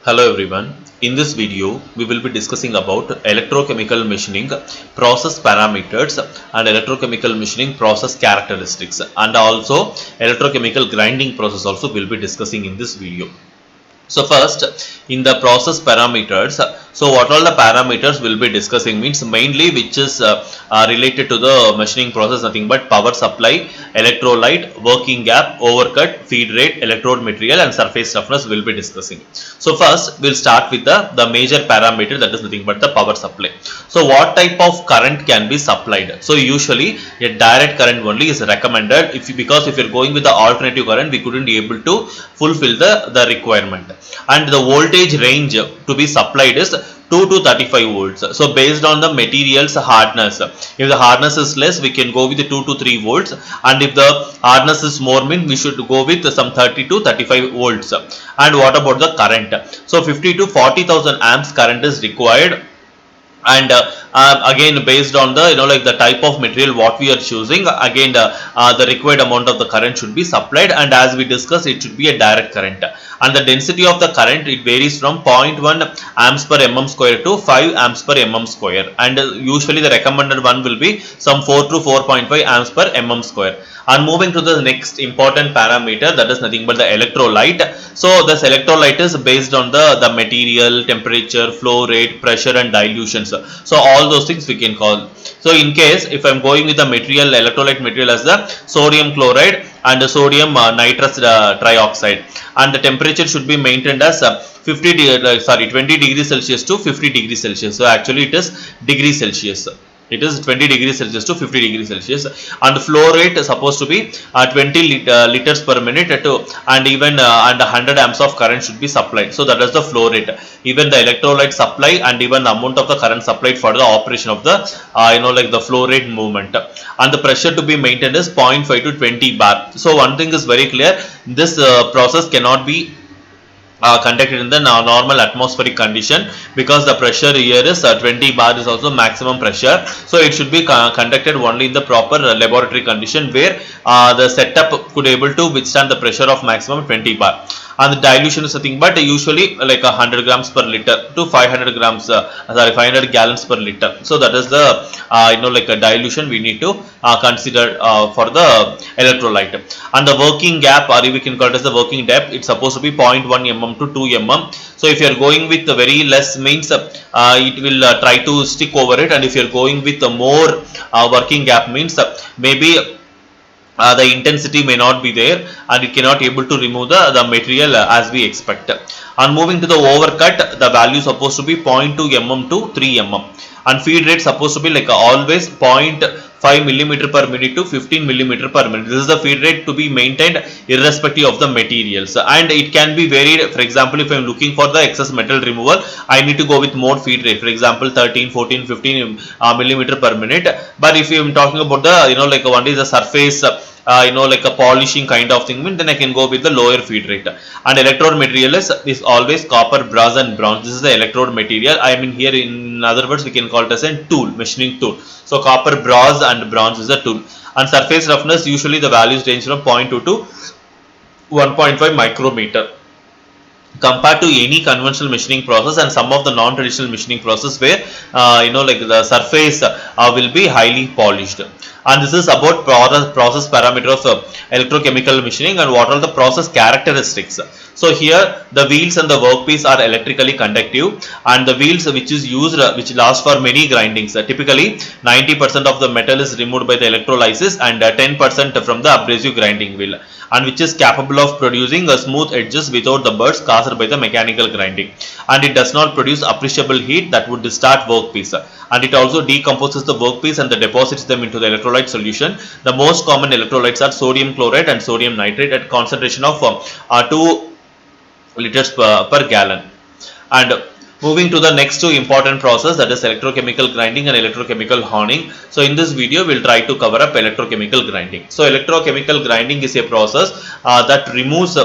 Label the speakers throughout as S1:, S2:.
S1: Hello everyone. In this video, we will be discussing about electrochemical machining process parameters and electrochemical machining process characteristics, and also electrochemical grinding process also will be discussing in this video. So first, in the process parameters, so what all the parameters will be discussing means mainly which is related to the machining process, nothing but power supply, electrolyte, working gap, overcut, feed rate, electrode material and surface roughness will be discussing. So first we'll start with the major parameter, that is nothing but the power supply. So what type of current can be supplied? So usually a direct current only is recommended because if you're going with the alternative current, we couldn't be able to fulfill the requirement. And the voltage range to be supplied is 2 to 35 volts. So based on the material's hardness, if the hardness is less, we can go with the 2 to 3 volts, and if the hardness is more, means we should go with some 30 to 35 volts. And what about the current? So 50 to 40,000 amps current is required, and again based on the like the type of material what we are choosing, again the required amount of the current should be supplied, and as we discussed, it should be a direct current. And the density of the current, it varies from 0.1 amps per mm square to 5 amps per mm square, and usually the recommended one will be some 4 to 4.5 amps per mm square. And moving to the next important parameter, that is nothing but the electrolyte. So this electrolyte is based on the material, temperature, flow rate, pressure and dilutions. So all those things we can call. So in case if I am going with the material, electrolyte material as the sodium chloride and the sodium nitrous trioxide, and the temperature should be maintained as 20 degrees Celsius to 50 degrees Celsius. So actually it is degrees Celsius. It is 20 degrees Celsius to 50 degrees Celsius, and the flow rate is supposed to be 20 liters per minute and even and 100 amps of current should be supplied. So that is the flow rate. Even the electrolyte supply and even the amount of the current supplied for the operation of the like the flow rate movement, and the pressure to be maintained is 0.5 to 20 bar. So one thing is very clear: this process cannot be conducted in the normal atmospheric condition, because the pressure here is 20 bar is also maximum pressure. So it should be conducted only in the proper laboratory condition, where the setup could able to withstand the pressure of maximum 20 bar. And the dilution is nothing but usually like 100 grams per liter to 500 grams 500 gallons per liter. So that is the like a dilution we need to consider for the electrolyte. And the working gap, or we can call it as the working depth, it's supposed to be 0.1 mm to 2 mm. So if you are going with the very less, means it will try to stick over it, and if you are going with the more working gap, means maybe the intensity may not be there, and it cannot able to remove the material as we expect. And moving to the overcut, the value is supposed to be 0.2 mm to 3 mm, and feed rate supposed to be like always 0.5 millimeter per minute to 15 millimeter per minute. This is the feed rate to be maintained irrespective of the materials, and it can be varied. For example, if I am looking for the excess metal removal, I need to go with more feed rate, for example 13, 14, 15 millimeter per minute. But if I am talking about the like one is the surface like a polishing kind of thing, then I can go with the lower feed rate. And electrode material is always copper, brass and bronze. This is the electrode material. I mean here, in other words, we can call it as a tool, machining tool. So copper, brass and bronze is a tool. And surface roughness, usually the values range from 0.2 to 1.5 micrometer, compared to any conventional machining process and some of the non-traditional machining process, where like the surface will be highly polished. And this is about process parameter of electrochemical machining, and what are the process characteristics. So here the wheels and the workpiece are electrically conductive, and the wheels which is used which last for many grindings. Typically 90% of the metal is removed by the electrolysis, and 10% from the abrasive grinding wheel, and which is capable of producing a smooth edges without the burrs caused by the mechanical grinding, and it does not produce appreciable heat that would distort workpiece, and it also decomposes the workpiece and deposits them into the electrolyte solution. The most common electrolytes are sodium chloride and sodium nitrate at concentration of 2 liters per gallon. And moving to the next two important process, that is electrochemical grinding and electrochemical honing. So in this video, we'll try to cover up electrochemical grinding. So electrochemical grinding is a process that removes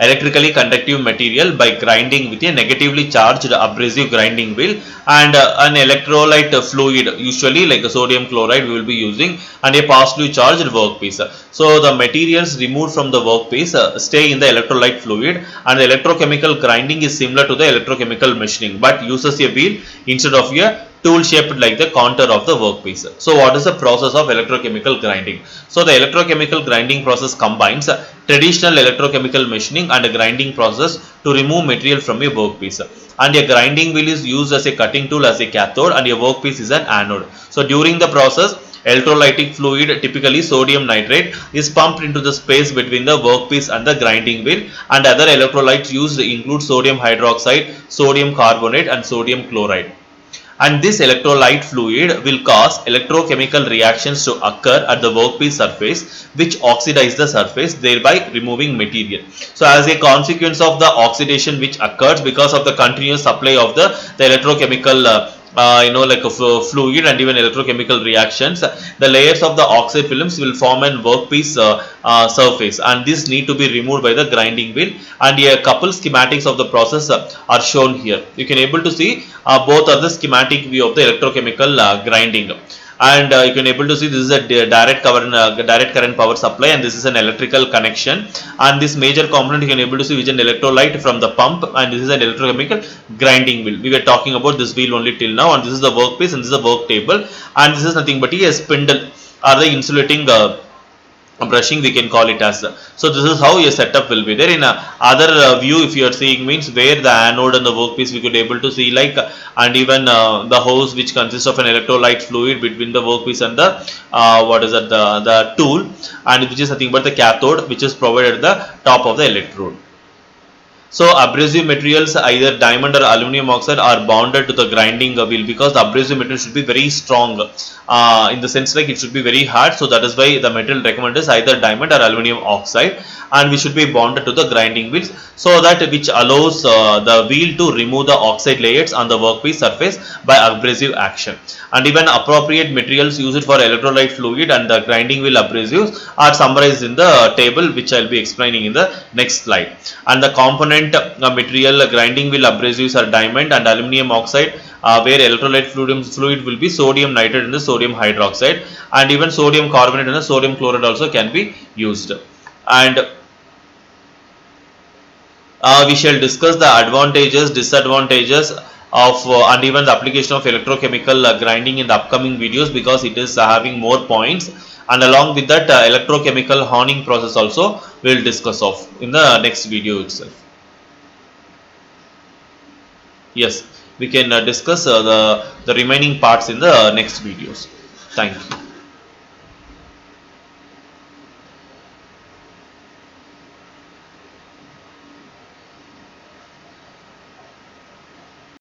S1: electrically conductive material by grinding with a negatively charged abrasive grinding wheel and an electrolyte fluid, usually like a sodium chloride we will be using, and a positively charged workpiece. So the materials removed from the workpiece stay in the electrolyte fluid, and the electrochemical grinding is similar to the electrochemical machining but uses a wheel instead of a tool shaped like the contour of the workpiece. So what is the process of electrochemical grinding? So the electrochemical grinding process combines traditional electrochemical machining and a grinding process to remove material from a workpiece. And a grinding wheel is used as a cutting tool as a cathode, and a workpiece is an anode. So during the process, electrolytic fluid, typically sodium nitrate, is pumped into the space between the workpiece and the grinding wheel, and other electrolytes used include sodium hydroxide, sodium carbonate and sodium chloride. And this electrolyte fluid will cause electrochemical reactions to occur at the workpiece surface, which oxidize the surface, thereby removing material. So as a consequence of the oxidation which occurs because of the continuous supply of the electrochemical like a fluid and even electrochemical reactions, the layers of the oxide films will form an workpiece surface, and this need to be removed by the grinding wheel. And a couple schematics of the process are shown here. You can able to see both are the schematic view of the electrochemical grinding, and you can able to see this is a direct current power supply, and this is an electrical connection, and this major component you can able to see which is an electrolyte from the pump, and this is an electrochemical grinding wheel. We were talking about this wheel only till now, and this is the workpiece and this is the work table, and this is nothing but a spindle or the insulating brushing we can call it as. So this is how your setup will be there. In other view, if you are seeing means where the anode and the workpiece we could able to see like and even the hose which consists of an electrolyte fluid between the workpiece and the what is that the tool, and which is nothing but the cathode which is provided at the top of the electrode. So abrasive materials, either diamond or aluminum oxide, are bonded to the grinding wheel because the abrasive material should be very strong in the sense like it should be very hard. So that is why the material recommended is either diamond or aluminum oxide, and we should be bonded to the grinding wheels, so that which allows the wheel to remove the oxide layers on the workpiece surface by abrasive action. And even appropriate materials used for electrolyte fluid and the grinding wheel abrasives are summarized in the table which I will be explaining in the next slide. And the component material grinding wheel abrasives are diamond and aluminum oxide, where electrolyte fluid will be sodium nitrate and the sodium hydroxide, and even sodium carbonate and the sodium chloride also can be used. And we shall discuss the advantages, disadvantages of and even the application of electrochemical grinding in the upcoming videos, because it is having more points, and along with that electrochemical honing process also we will discuss of in the next video itself. Yes, we can discuss the remaining parts in the next videos. Thank you.